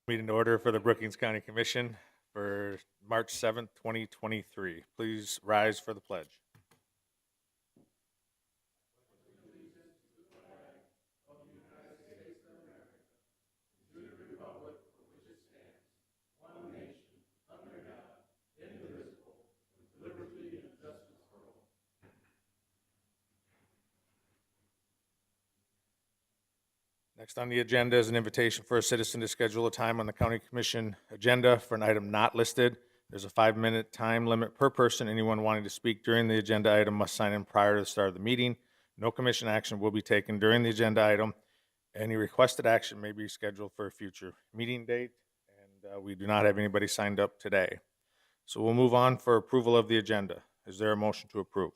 Meeting to order for the Brookings County Commission for March 7th, 2023. Please rise for the pledge. Next on the agenda is an invitation for a citizen to schedule a time on the County Commission agenda for an item not listed. There's a 5-minute time limit per person. Anyone wanting to speak during the agenda item must sign in prior to the start of the meeting. No commission action will be taken during the agenda item. Any requested action may be scheduled for a future meeting date, and we do not have anybody signed up today. So we'll move on for approval of the agenda. Is there a motion to approve?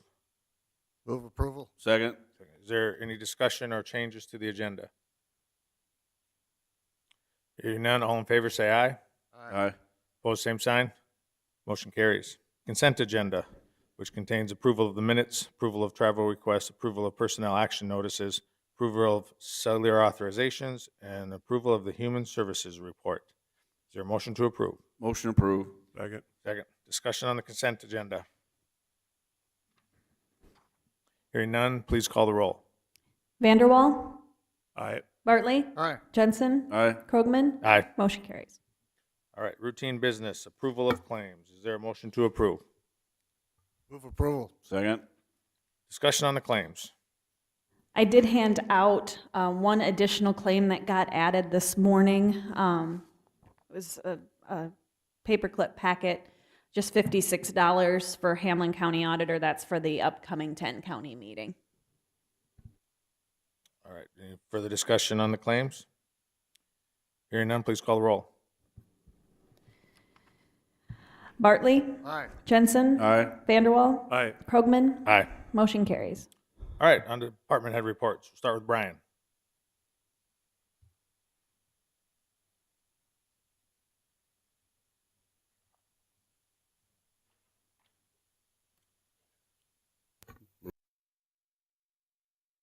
Move approval. Second. Is there any discussion or changes to the agenda? Hearing none, all in favor say aye. Aye. Opposed, same sign. Motion carries. Consent agenda, which contains approval of the minutes, approval of travel requests, approval of personnel action notices, approval of cellular authorizations, and approval of the human services report. Is there a motion to approve? Motion approved. Second. Second. Discussion on the consent agenda. Hearing none, please call the roll. Vanderwall, Aye. Bartley, Aye. Jensen, Aye. Krogman, Aye. motion carries. All right, routine business, approval of claims. Is there a motion to approve? Move approval. Second. Discussion on the claims. I did hand out one additional claim that got added this morning. It was a paperclip packet, just $56 for Hamlin County Auditor. That's for the upcoming 10-county meeting. All right, any further discussion on the claims? Hearing none, please call the roll. Bartley, Aye. Jensen, Aye. Vanderwall, Aye. Krogman, Aye. motion carries. All right, on to department head reports. We'll start with Brian.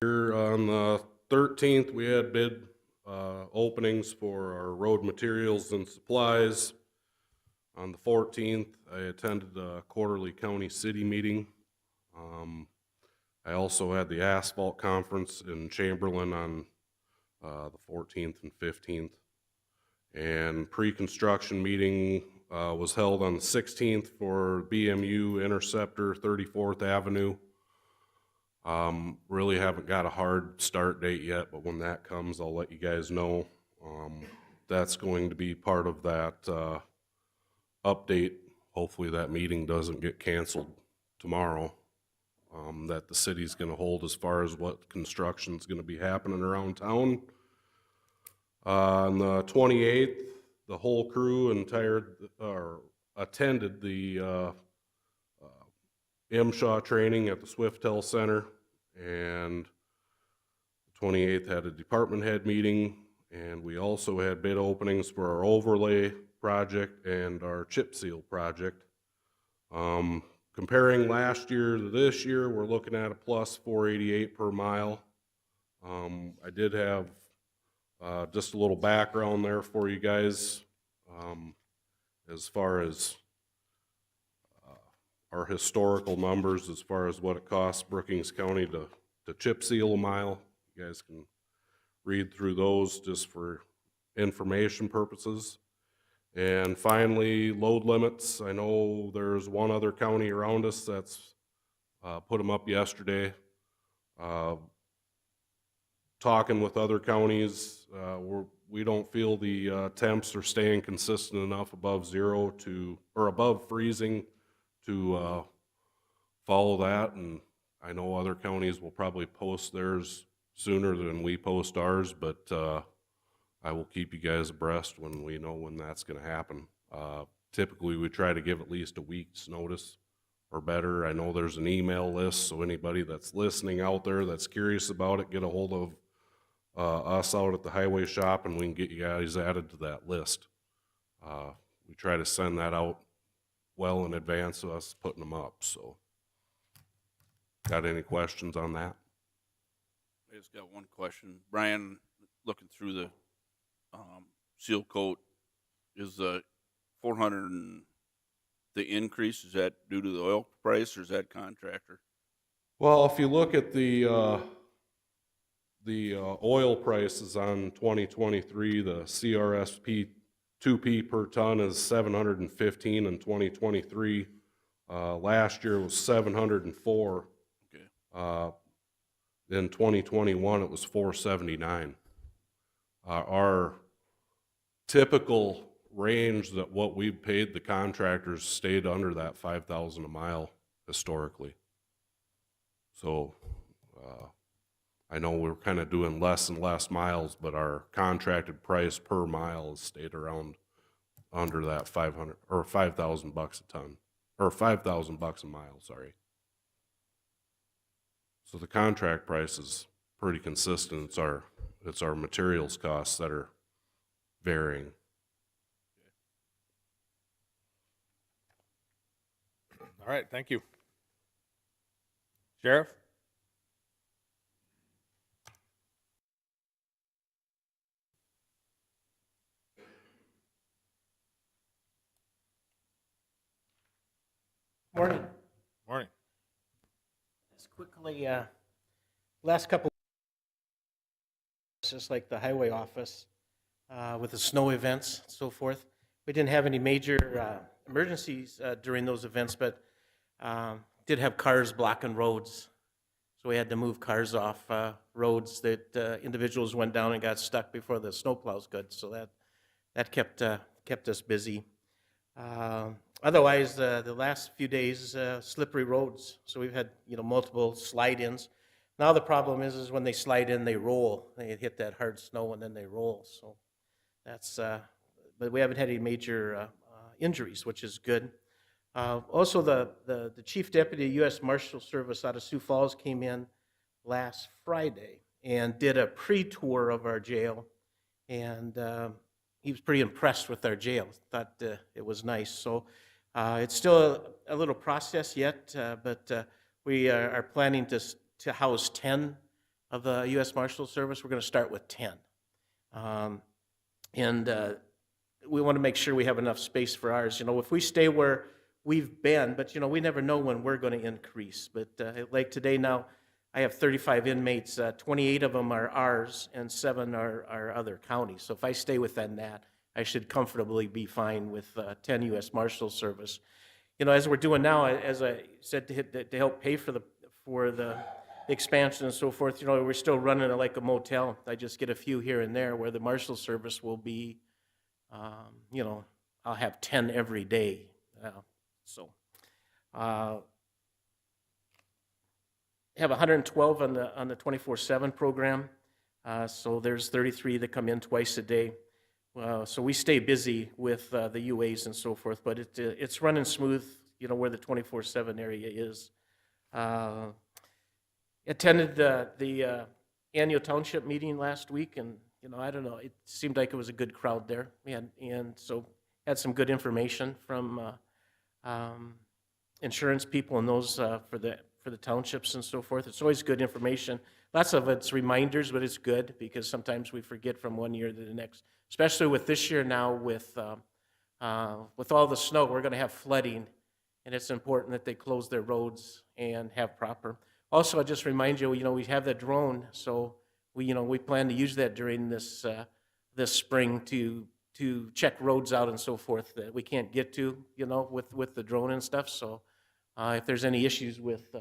Here on the 13th, we had bid openings for our road materials and supplies. On the 14th, I attended a quarterly county city meeting. I also had the asphalt conference in Chamberlain on the 14th and 15th. And pre-construction meeting was held on the 16th for BMU Interceptor 34th Avenue. Really haven't got a hard start date yet, but when that comes, I'll let you guys know. That's going to be part of that update. Hopefully that meeting doesn't get canceled tomorrow, that the city's going to hold as far as what construction's going to be happening around town. On the 28th, the whole crew attended the MSHA training at the Swiftel Center, and the 28th had a department head meeting, and we also had bid openings for our overlay project and our chip seal project. Comparing last year to this year, we're looking at a plus 488 per mile. I did have just a little background there for you guys as far as our historical numbers as far as what it costs Brookings County to chip seal a mile. You guys can read through those just for information purposes. And finally, load limits. I know there's one other county around us that's put them up yesterday. Talking with other counties, we don't feel the temps are staying consistent enough above zero or above freezing to follow that, and I know other counties will probably post theirs sooner than we post ours, but I will keep you guys abreast when we know when that's going to happen. Typically, we try to give at least a week's notice or better. I know there's an email list, so anybody that's listening out there that's curious about it, get a hold of us out at the highway shop, and we can get you guys added to that list. We try to send that out well in advance of us putting them up. So, got any questions on that? I just got one question. Brian, looking through the seal coat Is the 400 the increase, is that due to the oil price or is that contractor? Well, if you look at the oil prices on 2023, the CRSP 2P per ton is 715 in 2023. Last year was 704. Okay. In 2021, it was 479. Our typical range that what we've paid the contractors stayed under that 5,000 a mile historically. So I know we're kind of doing less and less miles, but our contracted price per mile has stayed around under that 500 or 5,000 bucks a ton, or 5,000 bucks a mile, sorry. So the contract price is pretty consistent. It's our materials costs that are varying. All right, thank you. Sheriff? Morning. Morning. Just quickly, last couple, just like the highway office, with the snow events and so forth. We didn't have any major emergencies during those events, but did have cars blocking roads. So we had to move cars off roads that individuals went down and got stuck before the snowplows could. So that kept us busy. Otherwise, the last few days, slippery roads. So we've had multiple slide-ins. Now the problem is when they slide in, they roll. They hit that hard snow and then they roll. So that's. But we haven't had any major injuries, which is good. Also, the chief deputy U.S. Marshal Service out of Sioux Falls came in last Friday and did a pre-tour of our jail, and he was pretty impressed with our jail. Thought it was nice. So it's still a little process yet, but we are planning to house 10 of the U.S. Marshal Service. We're going to start with 10, and we want to make sure we have enough space for ours. If we stay where we've been, but we never know when we're going to increase. But like today now, I have 35 inmates. 28 of them are ours, and 7 are other counties. So if I stay within that, I should comfortably be fine with 10 U.S. Marshal Service. As we're doing now, as I said, to help pay for the expansion and so forth, we're still running it like a motel. I just get a few here and there where the Marshal Service will be, I'll have 10 every day. So have 112 on the 24/7 program. So there's 33 that come in twice a day. So we stay busy with the UAs and so forth, but it's running smooth, where the 24/7 area is. Attended the annual township meeting last week, and I don't know, it seemed like it was a good crowd there, and so had some good information from insurance people and those for the townships and so forth. It's always good information. Lots of it's reminders, but it's good because sometimes we forget from one year to the next. Especially with this year now, with all the snow, we're going to have flooding, and it's important that they close their roads and have proper. Also, I just remind you, we have that drone, so we plan to use that during this spring to check roads out and so forth that we can't get to, with the drone and stuff. So if there's any issues with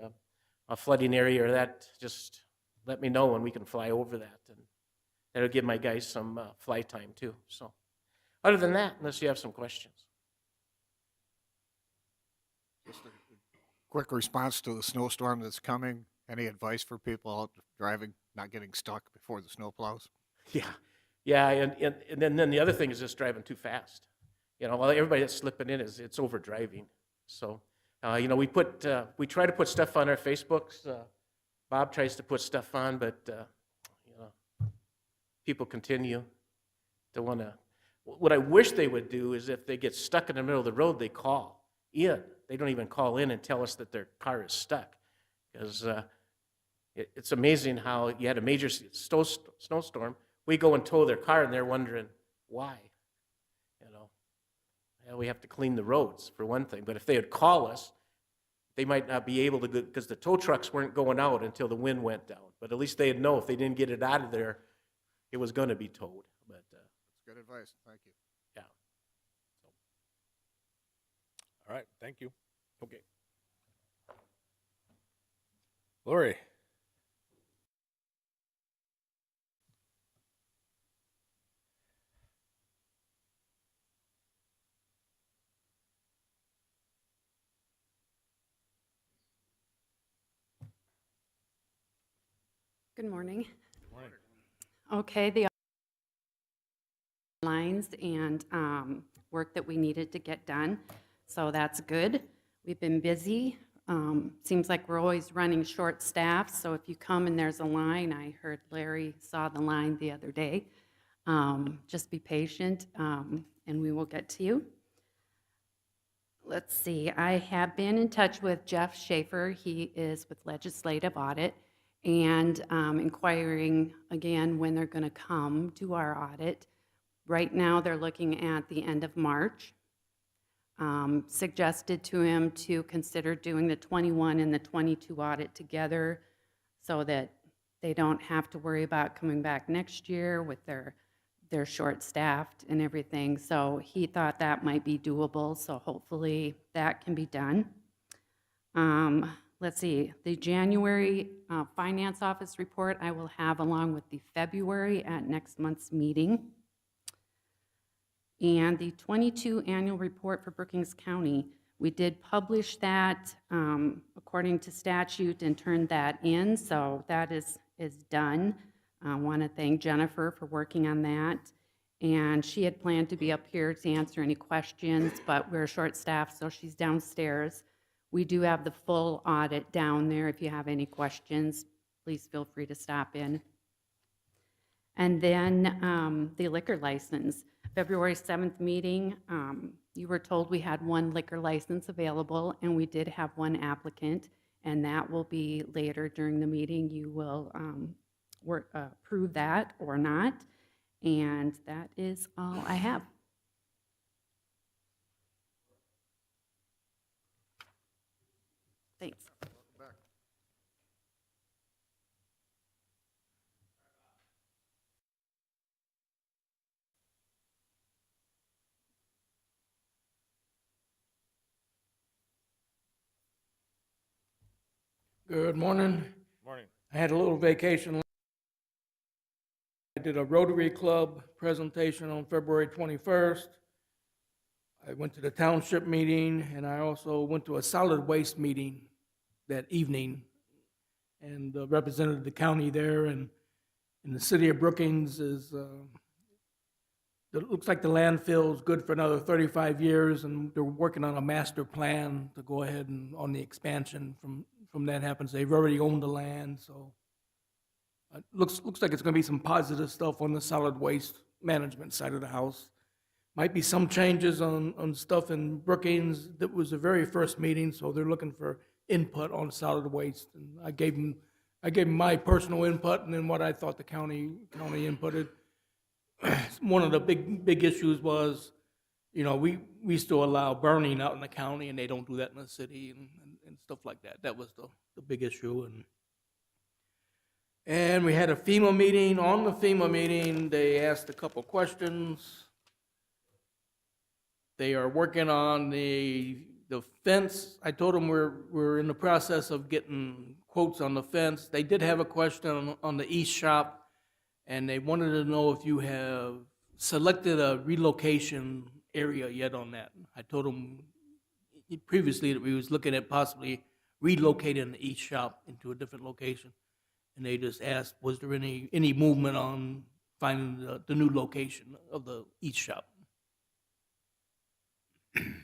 a flooding area or that, just let me know and we can fly over that. And that'll give my guys some fly time too. So other than that, unless you have some questions. Quick response to the snowstorm that's coming. Any advice for people out driving, not getting stuck before the snow plows? Yeah, and then the other thing is just driving too fast. Well, everybody that's slipping in it's over driving. So, we try to put stuff on our Facebooks. Bob tries to put stuff on, but people continue to want to. What I wish they would do is if they get stuck in the middle of the road, they call in. They don't even call in and tell us that their car is stuck, because it's amazing how you had a major snowstorm. We go and tow their car, and they're wondering why. we have to clean the roads, for one thing. But if they would call us, they might not be able to, because the tow trucks weren't going out until the wind went down. But at least they'd know if they didn't get it out of there, it was going to be towed. But, That's good advice. Thank you. yeah, All right, thank you. okay. Lori? Good morning. Good morning. Okay, the lines and work that we needed to get done, so that's good. We've been busy. Seems like we're always running short staff, so if you come and there's a line, I heard Larry saw the line the other day. Just be patient, and we will get to you. Let's see, I have been in touch with Jeff Schaefer. He is with Legislative Audit, and inquiring again when they're going to come to our audit. Right now, they're looking at the end of March. Suggested to him to consider doing the 21 and the 22 audit together so that they don't have to worry about coming back next year with their short-staffed and everything. So he thought that might be doable, so hopefully that can be done. Let's see, the January Finance Office report I will have along with the February at next month's meeting. And the 22 annual report for Brookings County, we did publish that according to statute and turned that in, so that is done. I want to thank Jennifer for working on that. And she had planned to be up here to answer any questions, but we're short-staffed, so she's downstairs. We do have the full audit down there. If you have any questions, please feel free to stop in. And then the liquor license. February 7th meeting, you were told we had one liquor license available, and we did have one applicant, and that will be later during the meeting. You will approve that or not, and that is all I have. Thanks. Good morning. Morning. I had a little vacation. I did a Rotary Club presentation on February 21st. I went to the township meeting, and I also went to a solid waste meeting that evening, and represented the county there, and the city of Brookings is, it looks like the landfill is good for another 35 years, and they're working on a master plan to go ahead and on the expansion from that happens. They've already owned the land, so looks like it's going to be some positive stuff on the solid waste management side of the house. Might be some changes on stuff in Brookings. That was the very first meeting, so they're looking for input on solid waste. And I gave them my personal input, and then what I thought the county inputted. One of the big issues was, we still allow burning out in the county, and they don't do that in the city, and stuff like that. That was the big issue. And we had a FEMA meeting. On the FEMA meeting, they asked a couple questions. They are working on the fence. I told them we're in the process of getting quotes on the fence. They did have a question on the east shop, and they wanted to know if you have selected a relocation area yet on that. I told them previously that we was looking at possibly relocating the east shop into a different location. And they just asked, was there any movement on finding the new location of the east shop? Haven't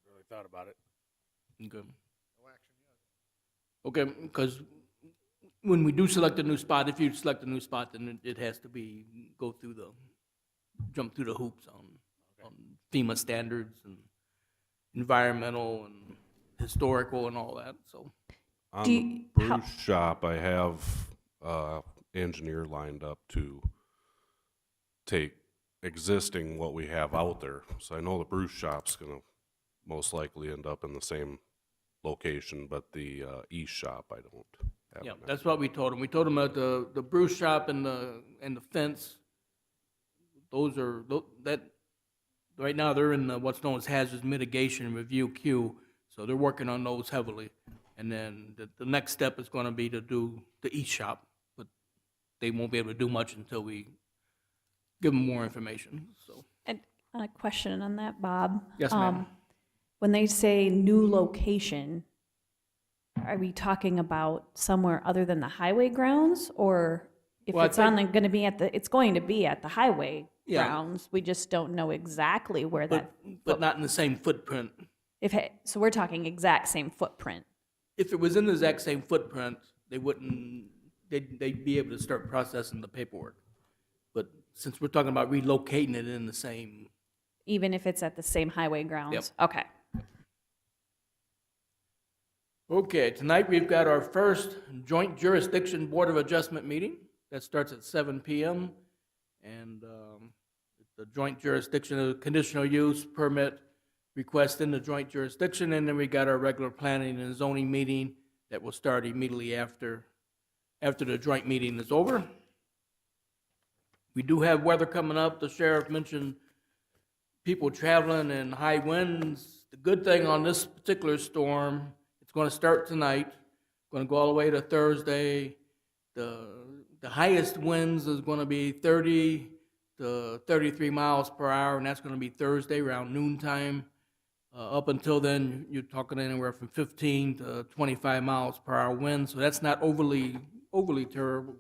really thought about it. Okay. No action yet. Okay, because when we do select a new spot, if you select a new spot, then it has to jump through the hoops on FEMA standards and environmental and historical and all that, so. On Do the you- Bruce shop, I have engineer lined up to take existing what we have out there. So I know the Bruce shop's gonna most likely end up in the same location, but the east shop, I don't have. Yeah, an that's what we told them. We told them that the brew shop and the fence, those are, that, right now, they're in what's known as hazard mitigation review queue, so they're working on those heavily. And then the next step is gonna be to do the east shop, but they won't be able to do much until we give them more information, so. And a question on that, Bob. Yes, ma'am. When they say new location, are we talking about somewhere other than the highway grounds? Or if Well, I it's gonna be it's going to be at the highway Yeah. grounds, we just don't know exactly where that, But not in the same footprint. so we're talking exact same footprint. If it was in the exact same footprint, they wouldn't, they'd be able to start processing the paperwork. But since we're talking about relocating it in the same, Even if it's at the same highway grounds? Okay. okay, tonight we've got our first joint jurisdiction Board of Adjustment meeting. That starts at 7 PM. And the joint jurisdiction of conditional use permit request in the joint jurisdiction. And then we got our regular planning and zoning meeting that will start immediately after the joint meeting is over. We do have weather coming up. The sheriff mentioned people traveling and high winds. The good thing on this particular storm, it's going to start tonight, going to go all the way to Thursday. The highest winds is going to be 30 to 33 miles per hour, and that's going to be Thursday around noontime. Up until then, you're talking anywhere from 15 to 25 miles per hour wind, so that's not overly terrible.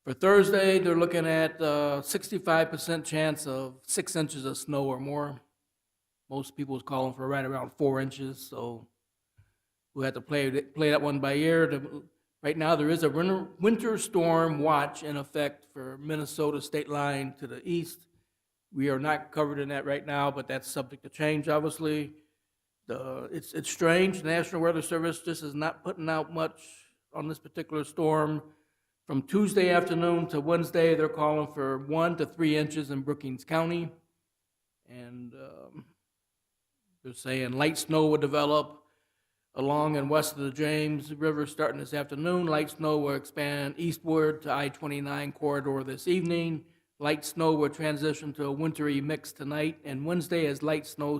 For Thursday, they're looking at 65% chance of 6 inches of snow or more. Most people's calling for right around 4 inches, so we'll have to play that one by ear. Right now, there is a winter storm watch in effect for Minnesota state line to the east. We are not covered in that right now, but that's subject to change, obviously. It's strange. The National Weather Service just is not putting out much on this particular storm. From Tuesday afternoon to Wednesday, they're calling for 1 to 3 inches in Brookings County. And they're saying light snow will develop along and west of the James River starting this afternoon. Light snow will expand eastward to I-29 corridor this evening. Light snow will transition to a wintry mix tonight and Wednesday as light snow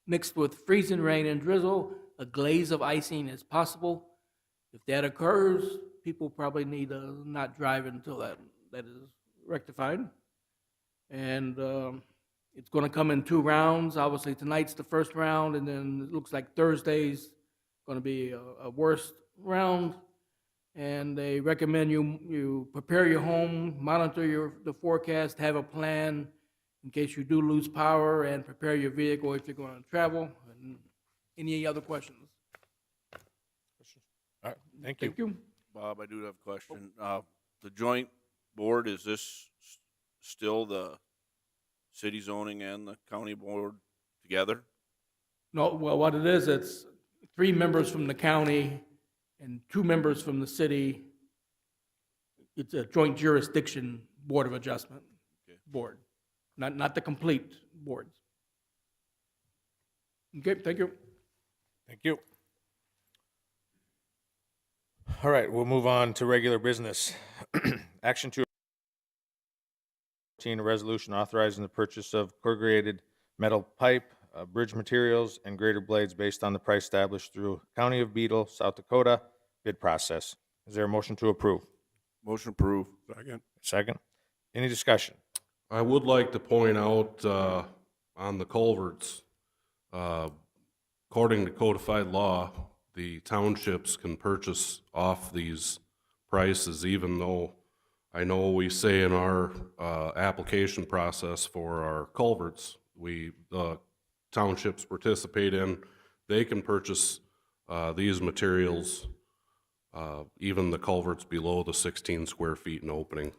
mixed with freezing rain and drizzle. A glaze of icing is possible. If that occurs, people probably need to not drive until that is rectified. And it's going to come in 2 rounds. Obviously, tonight's the first round, and then it looks like Thursday's going to be a worst round. And they recommend you prepare your home, monitor the forecast, have a plan in case you do lose power, and prepare your vehicle if you're going to travel. And any other questions? All right, thank you. Thank you. Bob, I do have a question. The joint board, is this still the city zoning and the county board together? No, well, what it is, it's 3 members from the county and 2 members from the city. It's a joint jurisdiction Board of Adjustment board, not the complete boards. Okay, thank you. Thank you. All right, we'll move on to regular business. Action 2, a resolution authorizing the purchase of corrugated metal pipe, bridge materials, and grader blades based on the price established through County of Beetle, South Dakota bid process. Is there a motion to approve? Motion approved. Second. Second. Any discussion? I would like to point out on the culverts, according to codified law, the townships can purchase off these prices, even though I know we say in our application process for our culverts, the townships participate in, they can purchase these materials, even the culverts below the 16 square feet in opening.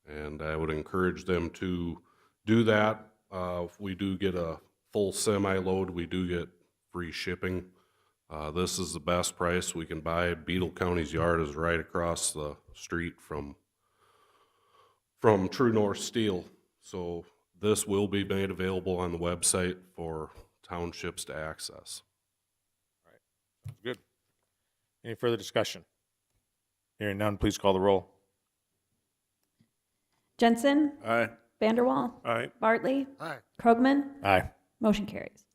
And I would encourage them to do that. If we do get a full semi-load, we do get free shipping. This is the best price we can buy. Beetle County's yard is right across the street from True North Steel. So this will be made available on the website for townships to access. Sounds good. Any further discussion? Hearing none, please call the roll. Jensen, Aye. Vanderwall, Aye. Bartley, Aye. Krogman, Aye. motion carries.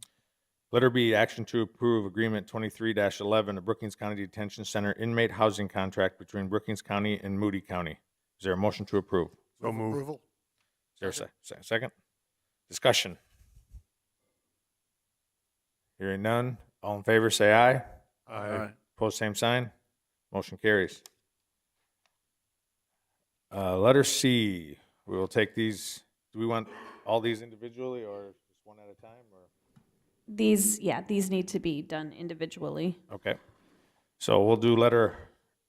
Letter B, action to approve Agreement 23-11, a Brookings County Detention Center inmate housing contract between Brookings County and Moody County. Is there a motion to approve? Move approval. Is there a second? Discussion. Hearing none. All in favor, say aye. Aye. Opposed, same sign. Motion carries. Letter C, we will take these, do we want all these individually or just one at a time, or? These need to be done individually. Okay. So we'll do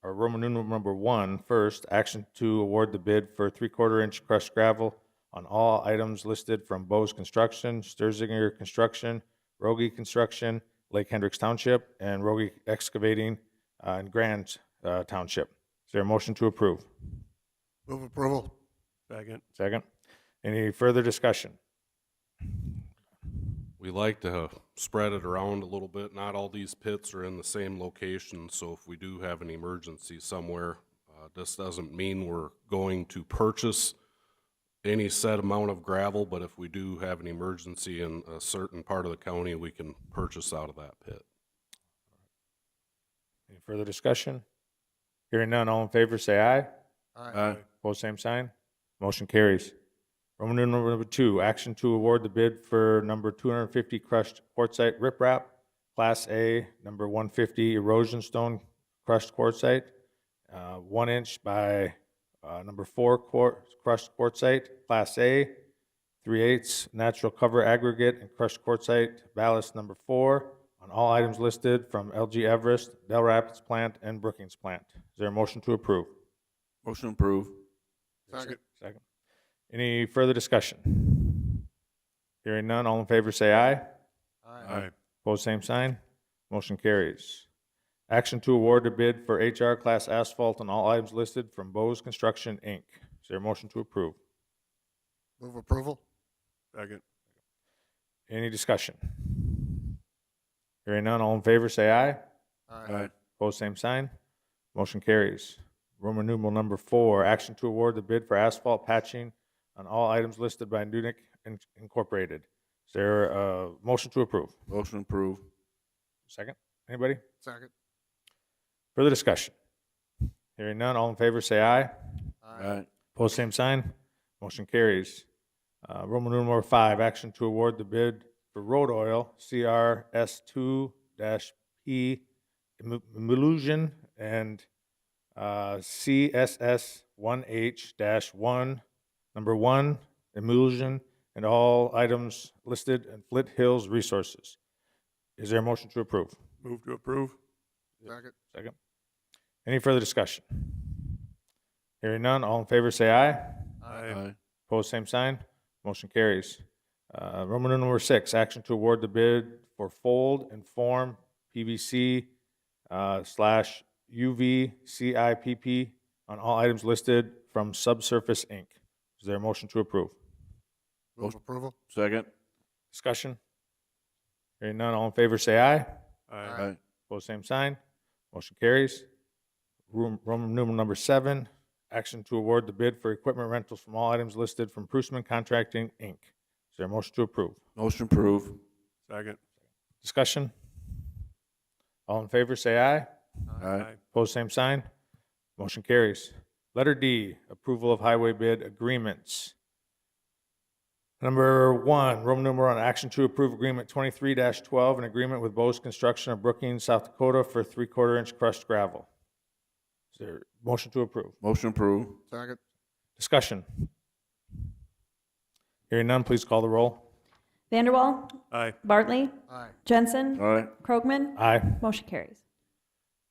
Roman numeral number 1 first. Action to award the bid for 3/4-inch crushed gravel on all items listed from Bose Construction, Sturzinger Construction, Rogie Construction, Lake Hendricks Township, and Rogie Excavating in Grand Township. Is there a motion to approve? Move approval. Second. Any further discussion? We like to spread it around a little bit. Not all these pits are in the same location, so if we do have an emergency somewhere, this doesn't mean we're going to purchase any set amount of gravel, but if we do have an emergency in a certain part of the county, we can purchase out of that pit. Any further discussion? Hearing none, all in favor, say aye. Aye. Opposed, same sign. Motion carries. Roman numeral number 2, action to award the bid for number 250 crushed quartzite riprap, Class A, number 150 erosion stone crushed quartzite, 1 inch by number 4 crushed quartzite, Class A, 3/8 natural cover aggregate and crushed quartzite ballast number 4 on all items listed from LG Everest, Del Rapids Plant, and Brookings Plant. Is there a motion to approve? Motion approved. Second. Second. Any further discussion? Hearing none, all in favor say aye. Aye. Opposed, same sign. Motion carries. Action to award a bid for HR class asphalt on all items listed from Bose Construction, Inc. Is there a motion to approve? Move approval. Second. Any discussion? Hearing none, all in favor say aye. Aye. Opposed, same sign. Motion carries. Roman numeral number 4, action to award the bid for asphalt patching on all items listed by Nunick Incorporated. Is there a motion to approve? Motion approved. Second? Anybody? Second. Further discussion? Hearing none, all in favor say aye. Aye. Opposed, same sign. Motion carries. Roman numeral 5, action to award the bid for road oil, CRS2-P emulsion and CSS1H-1, number 1 emulsion, and all items listed in Flint Hills Resources. Is there a motion to approve? Move to approve. Second. Second. Any further discussion? Hearing none, all in favor say aye. Aye. Opposed, same sign. Motion carries. Roman numeral number 6, action to award the bid for fold and form PVC slash UV CIPP on all items listed from Subsurface Inc. Is there a motion to approve? Move approval. Second. Discussion? Hearing none, all in favor say aye. Aye. Opposed, same sign. Motion carries. Roman numeral number 7, action to award the bid for equipment rentals from all items listed from Prusman Contracting, Inc. Is there a motion to approve? Motion approved. Second. Discussion? All in favor, say aye. Aye. Opposed, same sign. Motion carries. Letter D, approval of highway bid agreements. Number 1, Roman numeral 1, action to approve agreement 23-12, an agreement with Bose Construction of Brookings, South Dakota for 3/4-inch crushed gravel. Is there a motion to approve? Motion approved. Second. Discussion? Hearing none, please call the roll. Vanderwall, Aye. Bartley, Aye. Jensen, Aye. Krogman, Aye. motion carries.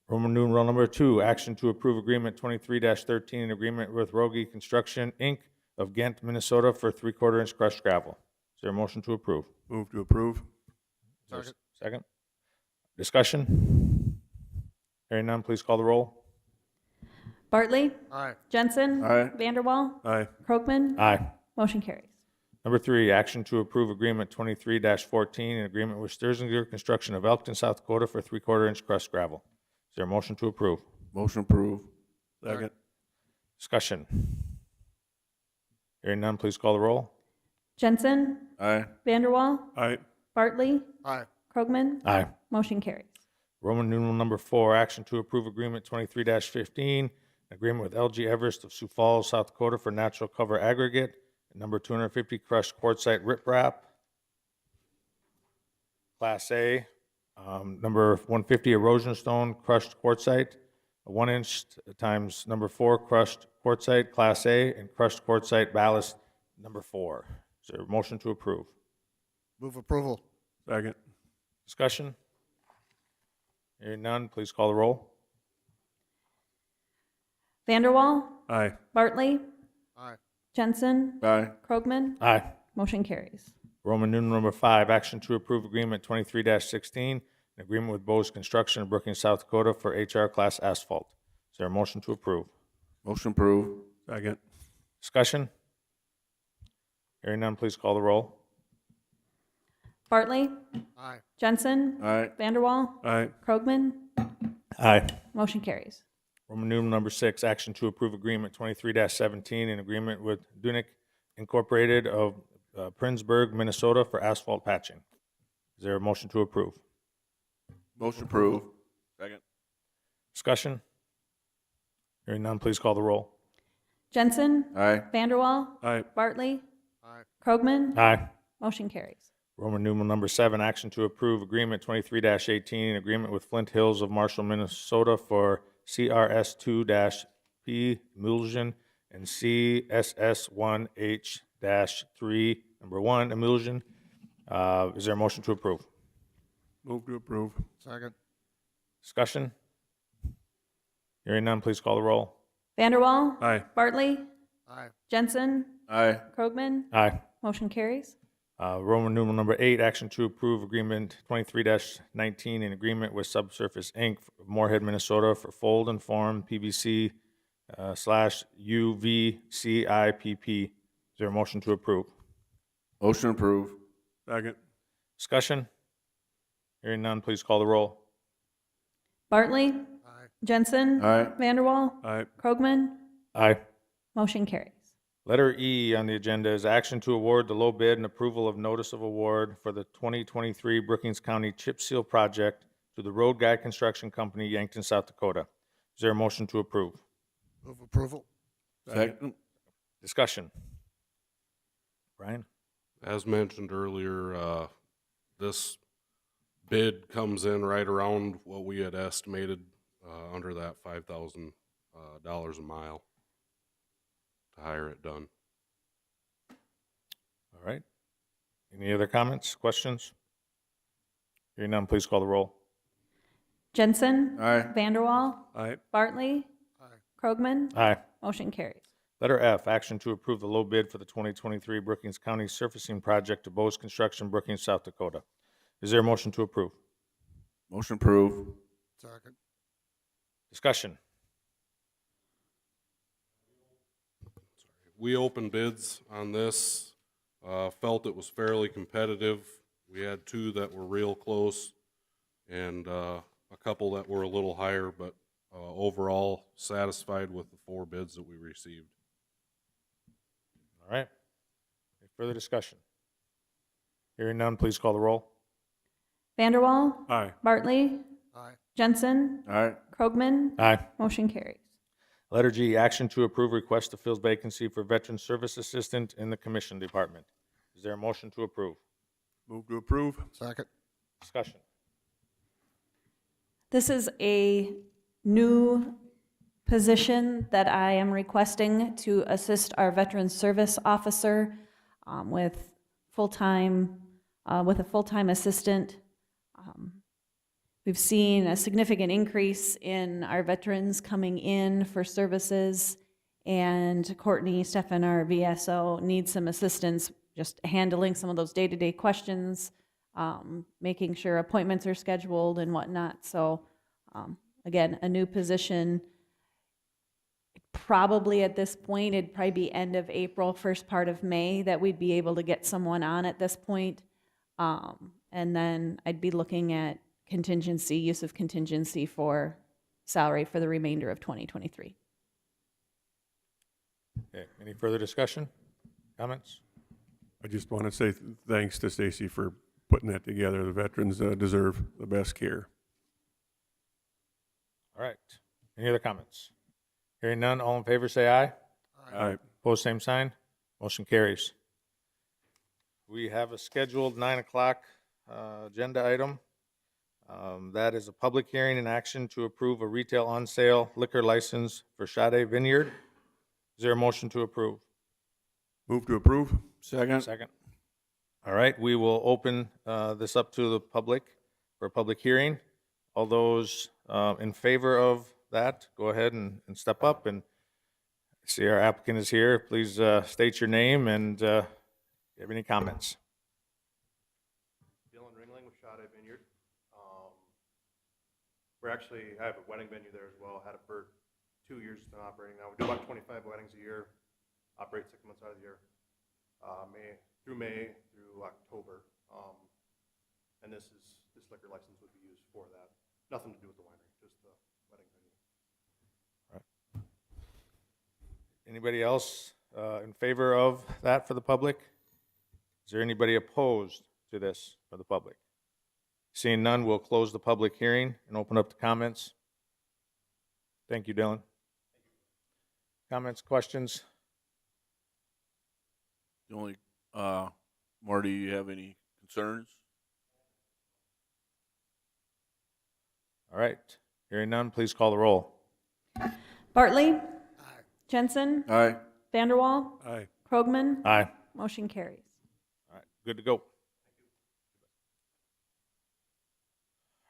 Roman numeral number 2, action to approve agreement 23-13, an agreement with Rogie Construction, Inc. of Ghent, Minnesota for 3/4-inch crushed gravel. Is there a motion to approve? Move to approve. Second. Second. Discussion? Hearing none, please call the roll. Bartley, Aye. Jensen, Aye. Vanderwall, Aye. Krogman, Aye. motion carries. Number 3, action to approve agreement 23-14, an agreement with Sturzinger Construction of Elkton, South Dakota for 3/4-inch crushed gravel. Is there a motion to approve? Motion approved. Second. Discussion. Hearing none, please call the roll. Jensen, Aye. Vanderwall, Aye. Bartley, Aye. Krogman, Aye. motion carries. Roman numeral number 4, action to approve agreement 23-15, agreement with LG Everest of Sioux Falls, South Dakota for natural cover aggregate, and number 250 crushed quartzite riprap. Class A, number 150 erosion stone crushed quartzite, 1 inch times number 4 crushed quartzite, Class A, and crushed quartzite ballast, number 4. Is there a motion to approve? Move approval. Second. Discussion? Hearing none, please call the roll. Vanderwall, Aye. Bartley, Aye. Jensen, Aye. Krogman, Aye. motion carries. Roman numeral number 5, action to approve agreement 23-16, an agreement with Bose Construction of Brookings, South Dakota for HR class asphalt. Is there a motion to approve? Motion approved. Second. Discussion? Hearing none, please call the roll. Bartley, Aye. Jensen, Aye. Vanderwall, Aye. Krogman, Aye. motion carries. Roman numeral number 6, action to approve agreement 23-17, an agreement with Dunick Incorporated of Princeburg, Minnesota for asphalt patching. Is there a motion to approve? Motion approved. Second. Discussion? Hearing none, please call the roll. Jensen, Aye. Vanderwall, Aye. Bartley, Aye. Krogman, Aye. motion carries. Roman numeral number 7, action to approve agreement 23-18, an agreement with Flint Hills of Marshall, Minnesota for CRS2-P emulsion and CSS1H-3 number 1 emulsion. Is there a motion to approve? Move to approve. Second. Discussion? Hearing none, please call the roll. Vanderwall, Aye. Bartley, Aye. Jensen, Aye. Krogman, Aye. motion carries. Roman numeral number 8, action to approve agreement 23-19, an agreement with Subsurface Inc. of Moorhead, Minnesota for fold and form PVC /UVCIPP. Is there a motion to approve? Motion approved. Second. Discussion? Hearing none, please call the roll. Bartley, Aye. Jensen, Aye. Vanderwall, Aye. Krogman, Aye. motion carries. Letter E on the agenda is action to award the low bid and approval of notice of award for the 2023 Brookings County Chip Seal Project to the Road Guy Construction Company, Yankton, South Dakota. Is there a motion to approve? Move approval. Second. Discussion? Brian? As mentioned earlier, this bid comes in right around what we had estimated, under that $5,000 a mile to hire it done. All right. Any other comments, questions? Hearing none, please call the roll. Jensen, Aye. Vanderwall, Aye. Bartley, Aye. Krogman, Aye. motion carries. Letter F, action to approve the low bid for the 2023 Brookings County surfacing project to Bose Construction, Brookings, South Dakota. Is there a motion to approve? Motion approved. Second. Discussion? We opened bids on this, felt it was fairly competitive. We had 2 that were real close and a couple that were a little higher, but overall satisfied with the 4 bids that we received. All right. Any further discussion? Hearing none, please call the roll. Vanderwall, Aye. Bartley, Aye. Jensen, Aye. Krogman, Aye. motion carries. Letter G, action to approve request to fill vacancy for Veteran Service Assistant in the Commission Department. Is there a motion to approve? Move to approve. Second. Discussion? This is a new position that I am requesting to assist our Veteran Service Officer with a full-time assistant. We've seen a significant increase in our veterans coming in for services, and Courtney Steffen, our VSO, needs some assistance just handling some of those day-to-day questions, making sure appointments are scheduled and whatnot. So again, a new position. probably at this point, it'd probably be end of April, first part of May, that we'd be able to get someone on at this point. And then I'd be looking at contingency, use of contingency for salary for the remainder of 2023. Okay, any further discussion, comments? I just want to say thanks to Stacy for putting that together. The veterans deserve the best care. All right, any other comments? Hearing none, all in favor say aye. Aye. Opposed, same sign. Motion carries. We have a scheduled 9 o'clock agenda item. That is a public hearing and action to approve a retail on-sale liquor license for Sade Vineyard. Is there a motion to approve? Move to approve? Second. Second. All right, we will open this up to the public for a public hearing. All those in favor of that, go ahead and step up. And I see our applicant is here. Please state your name and if you have any comments. Dylan Ringling with Sade Vineyard. We're actually, I have a wedding venue there as well. Had it for 2 years, it's been operating now. We do about 25 weddings a year, operate 6 months out of the year, May through October. And this liquor license would be used for that. Nothing to do with the winery, just the wedding venue. Anybody else in favor of that for the public? Is there anybody opposed to this for the public? Seeing none, we'll close the public hearing and open up the comments. Thank you, Dylan. Comments, questions? The only, Marty, you have any concerns? All right, hearing none, please call the roll. Bartley? Jensen? Aye. Vanderwall? Aye. Krogman? Aye. Motion carries. All right, good to go.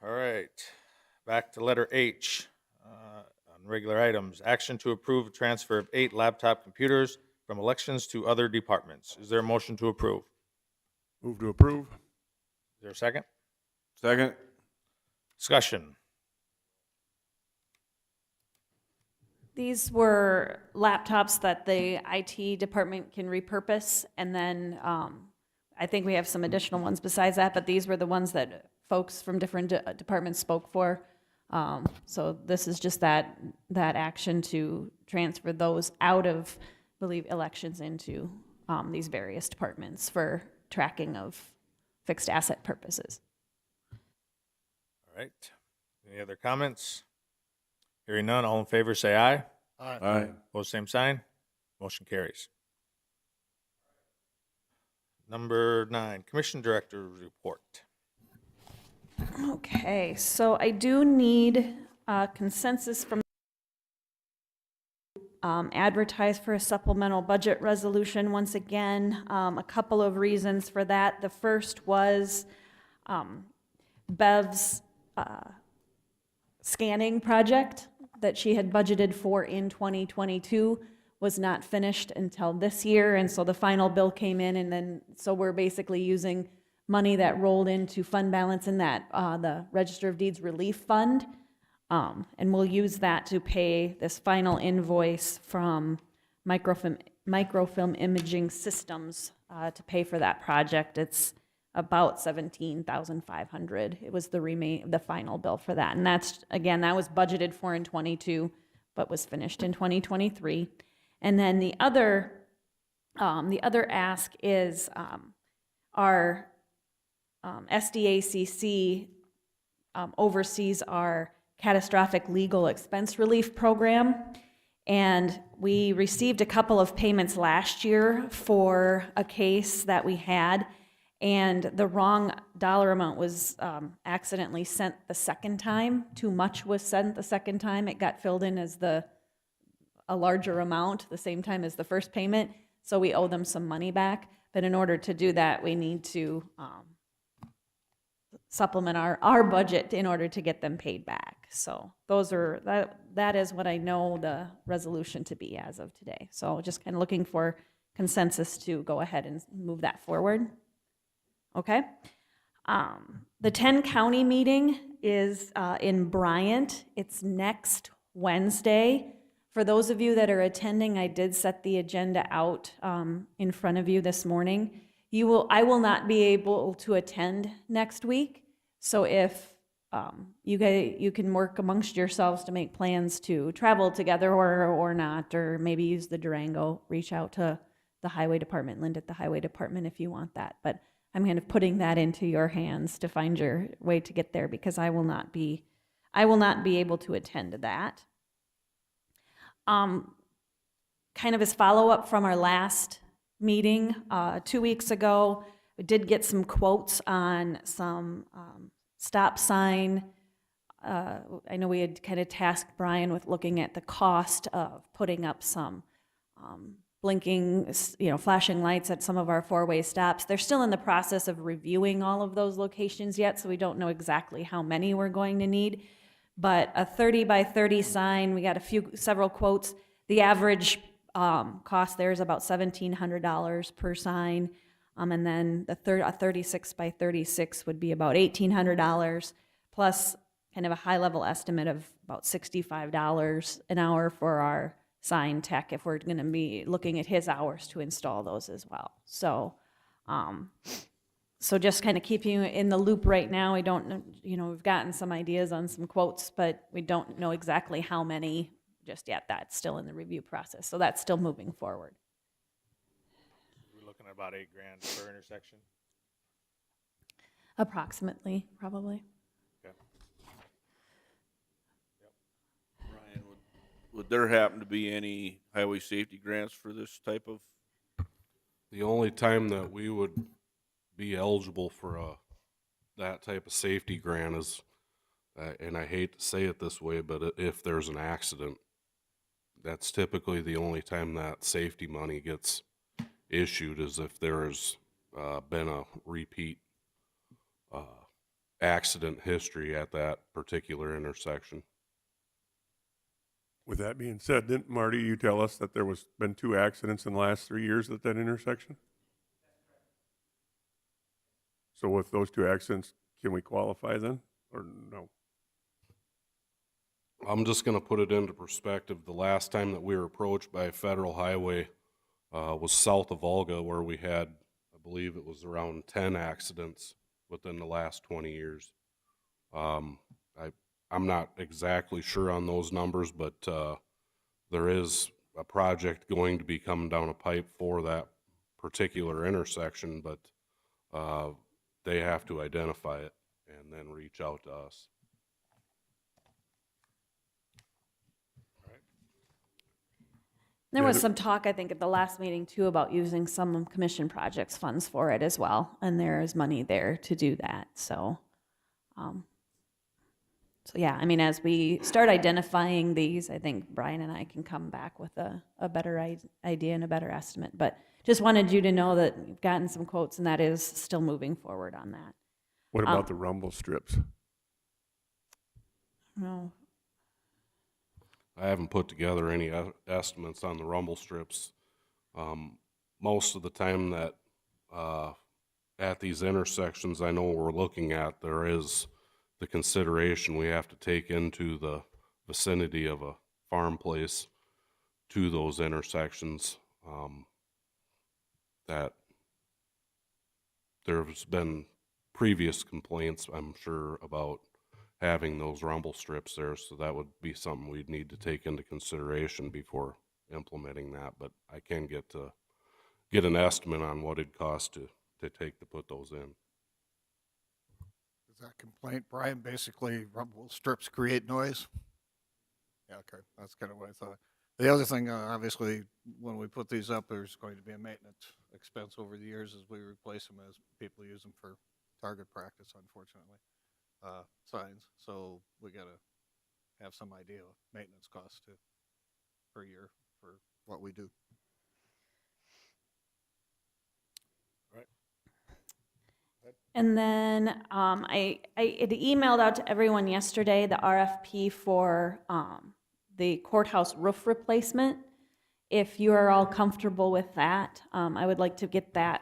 All right, back to letter H on regular items. Action to approve a transfer of 8 laptop computers from elections to other departments. Is there a motion to approve? Move to approve? Is there a second? Second. These Discussion. were laptops that the IT department can repurpose, and then I think we have some additional ones besides that, but these were the ones that folks from different departments spoke for. So this is just that action to transfer those out of, I believe, elections into these various departments for tracking of fixed asset purposes. All right, any other comments? Hearing none, all in favor say aye. Aye. Opposed, same sign. Motion carries. Number 9, Commission Director's Report. Okay, so I do need consensus from advertise for a supplemental budget resolution once again. A couple of reasons for that. The first was Bev's scanning project that she had budgeted for in 2022 was not finished until this year, and so the final bill came in, and then so we're basically using money that rolled into fund balance in that the Register of Deeds Relief Fund, and we'll use that to pay this final invoice from Microfilm Imaging Systems to pay for that project. It's about $17,500. It was the final bill for that, and that's again that was budgeted for in 22, but was finished in 2023. And then the other ask is our SDACC oversees our catastrophic legal expense relief program, and we received a couple of payments last year for a case that we had, and the wrong dollar amount was accidentally sent the second time. Too much was sent the second time. It got filled in as a larger amount the same time as the first payment, so we owe them some money back. But in order to do that, we need to supplement our budget in order to get them paid back. So those are that is what I know the resolution to be as of today. So just kind of looking for consensus to go ahead and move that forward. Okay. The 10 county meeting is in Bryant. It's next Wednesday For those of you that are attending, I did set the agenda out in front of you this morning. I will not be able to attend next week, so if you can work amongst yourselves to make plans to travel together or not, or maybe use the Durango, reach out to the highway department, Linda at the highway department if you want that. But I'm kind of putting that into your hands to find your way to get there, because I will not be able to attend that. Kind of as follow-up from our last meeting 2 weeks ago, we did get some quotes on some stop sign. I know we had kind of tasked Brian with looking at the cost of putting up some blinking, flashing lights at some of our four-way stops. They're still in the process of reviewing all of those locations yet, so we don't know exactly how many we're going to need. But a 30 by 30 sign, we got several quotes. The average cost there is about $1,700 per sign. And then a 36 by 36 would be about $1,800, plus kind of a high-level estimate of about $65 an hour for our sign tech, if we're going to be looking at his hours to install those as well. So just kind of keep you in the loop right now. We don't, we've gotten some ideas on some quotes, but we don't know exactly how many just yet. That's still in the review process, so that's still moving forward. We're looking at about $8,000 per intersection. Approximately, probably. Okay. Brian, would there happen to be any highway safety grants for this type of? The only time that we would be eligible for that type of safety grant is, and I hate to say it this way, but if there's an accident, that's typically the only time that safety money gets issued, is if there's been a repeat accident history at that particular intersection. With that being said, didn't Marty, you tell us that there was been 2 accidents in the last 3 years at that intersection? So with those 2 accidents, can we qualify then, or no? I'm just going to put it into perspective. The last time that we were approached by a federal highway was south of Volga, where we had, I believe it was around 10 accidents within the last 20 years. I'm not exactly sure on those numbers, but there is a project going to be coming down a pipe for that particular intersection, but they have to identify it and then reach out to us. There was some talk, I think, at the last meeting too, about using some commission projects funds for it as well, and there is money there to do that. So yeah, I mean, as we start identifying these, I think Brian and I can come back with a better idea and a better estimate. But just wanted you to know that we've gotten some quotes, and that is still moving forward on that. What about the rumble strips? No. I haven't put together any estimates on the rumble strips. Most of the time that at these intersections I know we're looking at, there is the consideration we have to take into the vicinity of a farm place to those intersections. That there's been previous complaints, I'm sure, about having those rumble strips there, so that would be something we'd need to take into consideration before implementing that. But I can get an estimate on what it'd cost to put those in. Is that complaint, Brian, basically rumble strips create noise? Yeah, okay, that's kind of what I thought. The other thing, obviously, when we put these up, there's going to be a maintenance expense over the years as we replace them, as people use them for target practice, unfortunately, signs. So we got to have some idea of maintenance costs too per year for what we do. And then I had emailed out to everyone yesterday the RFP for the courthouse roof replacement. If you are all comfortable with that, I would like to get that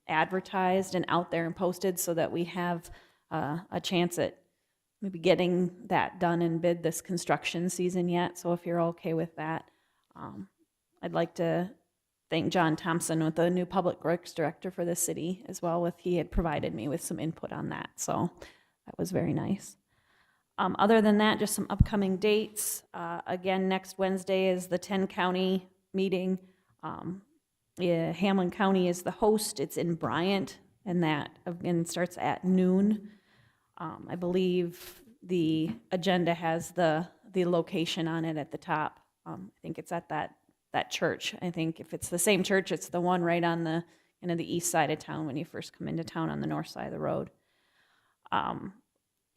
advertised and out there and posted so that we have a chance at maybe getting that done and bid this construction season yet, so if you're okay with that. I'd like to thank John Thompson with the new Public Works Director for the city as well, he had provided me with some input on that, so that was very nice. Other than that, just some upcoming dates. Again, next Wednesday is the 10-county meeting. Yeah, Hamlin County is the host. It's in Bryant, and that again starts at noon. I believe the agenda has the location on it at the top. I think it's at that church. I think if it's the same church, it's the one right on the the east side of town when you first come into town on the north side of the road.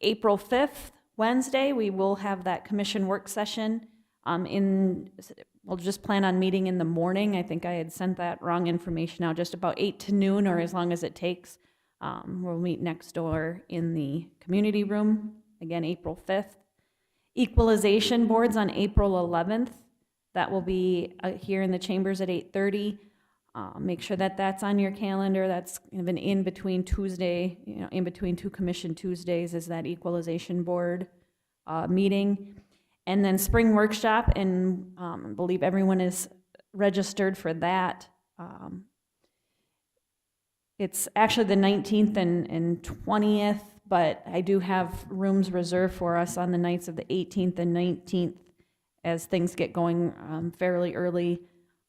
April 5th, Wednesday, we will have that commission work session. We'll just plan on meeting in the morning. I think I had sent that wrong information out, just about 8 to noon or as long as it takes. We'll meet next door in the community room, again, April 5th. Equalization boards on April 11th. That will be here in the chambers at 8:30. Make sure that that's on your calendar. That's kind of an in-between Tuesday, in between two commission Tuesdays is that equalization board meeting. And then spring workshop, and I believe everyone is registered for that. It's actually the 19th and 20th, but I do have rooms reserved for us on the nights of the 18th and 19th as things get going fairly early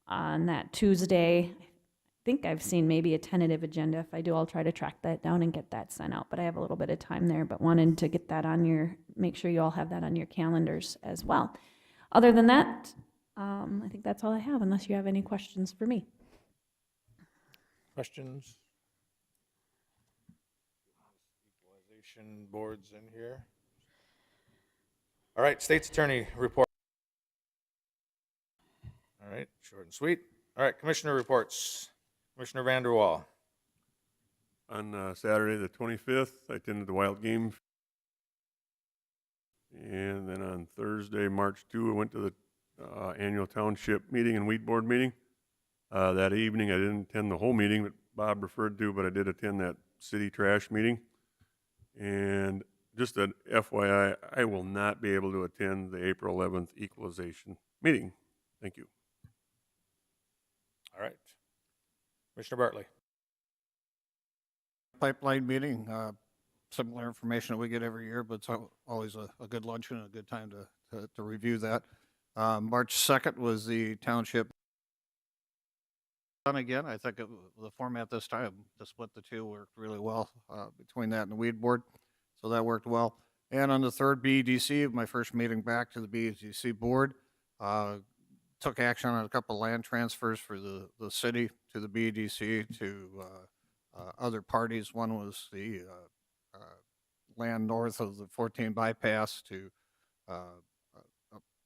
on that Tuesday. I think I've seen maybe a tentative agenda. If I do, I'll try to track that down and get that sent out, but I have a little bit of time there, but wanted to get that on make sure you all have that on your calendars as well. Other than that, I think that's all I have, unless you have any questions for me. Questions? Equalization boards in here. All right, State's Attorney report. All right, short and sweet. All right, Commissioner reports. Commissioner Vanderwall. On Saturday, the 25th, I attended the Wild Game. And then on Thursday, March 2, I went to the annual township meeting and weed board meeting. That evening, I didn't attend the whole meeting that Bob referred to, but I did attend that city trash meeting. And just an FYI, I will not be able to attend the April 11th equalization meeting. Thank you. All right. Commissioner Bartley. Pipeline meeting, similar information that we get every year, but it's always a good luncheon and a good time to review that. March 2nd was the township. And again, I think the format this time to split the two worked really well between that and the weed board, so that worked well. And on the third BEDC, my first meeting back to the BEDC board, took action on a couple land transfers for the city to the BEDC to other parties. One was the land north of the 14 bypass to a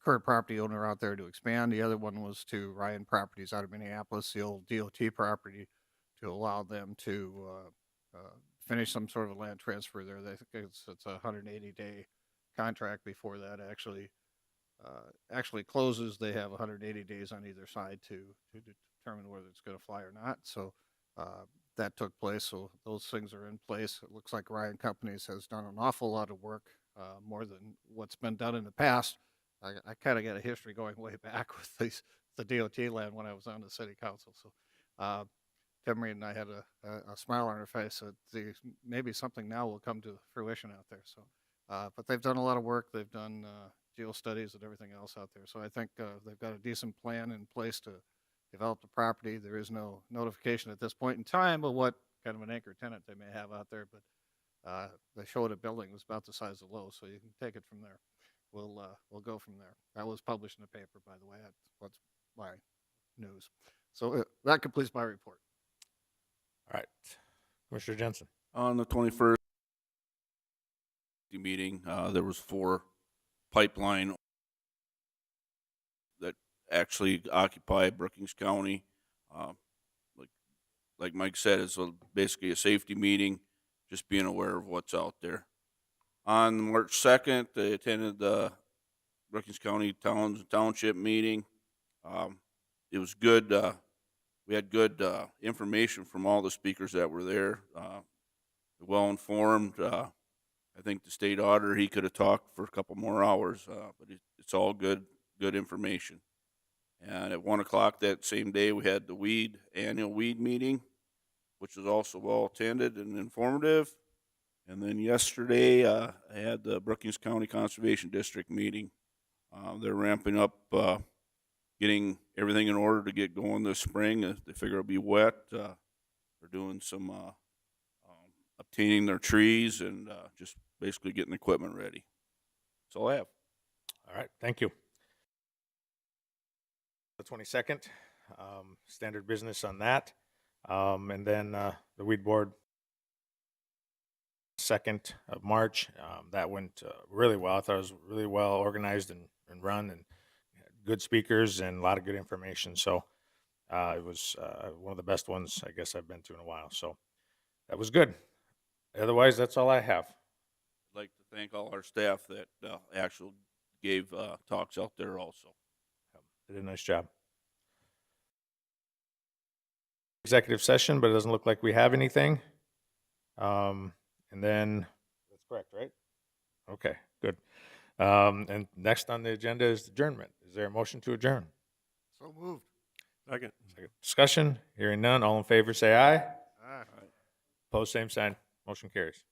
current property owner out there to expand. The other one was to Ryan Properties out of Minneapolis, the old DOT property, to allow them to finish some sort of a land transfer there. They think it's a 180-day contract before that actually closes. They have 180 days on either side to determine whether it's going to fly or not. So that took place. So those things are in place. It looks like Ryan Companies has done an awful lot of work, more than what's been done in the past. I kind of got a history going way back with the DOT land when I was on the city council. So Tim Reed and I had a smile on our face that maybe something now will come to fruition out there. So, but they've done a lot of work. They've done geo studies and everything else out there. So I think they've got a decent plan in place to develop the property. There is no notification at this point in time of what kind of an anchor tenant they may have out there, but they showed a building was about the size of Lowe's, so you can take it from there. We'll go from there. That was published in the paper, by the way. That's what's my news. So that completes my report. All right. Commissioner Jensen. On the 21st meeting, there was 4 pipeline that actually occupy Brookings County. Like Mike said, it's basically a safety meeting, just being aware of what's out there. On March 2nd, I attended the Brookings County Township meeting. It was good. We had good information from all the speakers that were there. Well informed. I I think the state auditor, he could have talked for a couple more hours, but it's all good information. And at 1 o'clock that same day, we had the annual weed meeting, which was also well attended and informative. And then yesterday, I had the Brookings County Conservation District meeting. They're ramping up, getting everything in order to get going this spring. They figure it'll be wet. They're doing some obtaining their trees and just basically getting the equipment ready. That's all I have. All right, thank you. The 22nd, standard business on that. And then the weed board, 2nd of March, that went really well. I thought it was really well organized and run, and had good speakers and a lot of good information. So it was one of the best ones I guess I've been to in a while. So that was good. Otherwise, that's all I have. I'd like to thank all our staff that actually gave talks out there also. Did a nice job. Executive session, but it doesn't look like we have anything. And then, that's correct, right? Okay, good. And next on the agenda is adjournment. Is there a motion to adjourn? So moved. Second. Second discussion, hearing none. All in favor, say aye. Aye. Opposed, same sign. Motion carries.